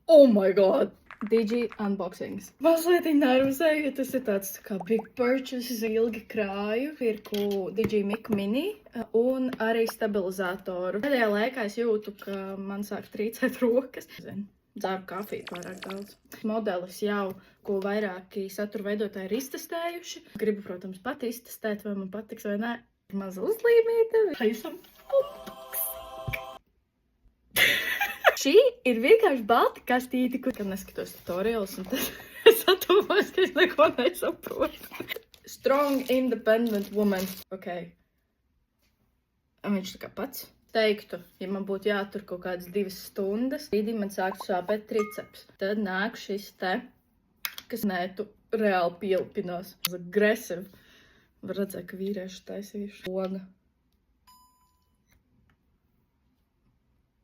Oh my god! Digi unboxings. Mazliet nervozēju, jo tas ir tāds tā kā big purchase, es ilgi krāju, pirku Digi Mic Mini un arī stabilizatoru. Pēdējā laikā es jūtu, ka man sāk trīcēt rokas. Dzēru kafiju pārāk daudz. Modelis jau, ko vairāki satura veidotāji ir iztestējuši. Gribu, protams, pat iztestēt, vai man patiks vai nē. Maza uzlīmīte. Taisam Šī ir vienkārši balta kastīte, kur neskatos tutorials, un tad es atdomājos, ka es neko nesaprotu. Strong, independent woman. Ok. Un viņš tā kā pats teiktu, ja man būtu jātur kaut kādas 2 stundas, brīdī man sāktu sāpēt triceps. Tad nāk šis te, kas nē, tu reāli pielpinās. Aggressive. Var redzēt, ka vīrieši taisījuši. Loga.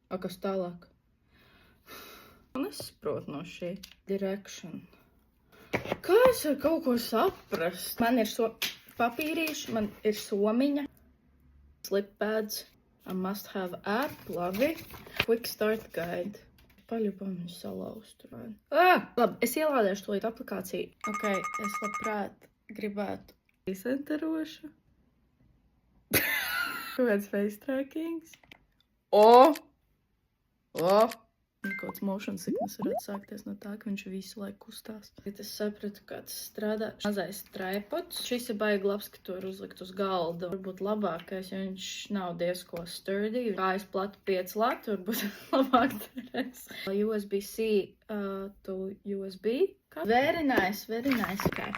A, kas tālāk? Un es saprotu no šī direction. Kā es varu kaut ko saprast? Man ir papīrīši, man ir somiņa. Slip pads. A must have app. Labi. Quick start guide. Paļupam viņu salauztu. Labi, es ielādēšu tūlīt aplikāciju. Ok, es labprāt gribētu izenterošu. Kaut kāds face trackings. Kaut kāds motion sickness varētu sākties no tā, ka viņš visu laiku kustās. Bet es sapratu, kā tas strādā. Mazais tripods. Šis ir baigi labs, ka to var uzlikt uz galda. Varbūt labākais, jo viņš nav diezko sturdy. Kājas platu 5 latu, varbūt labāk derēs. USB-C to USB. Very nice, very nice. Okay.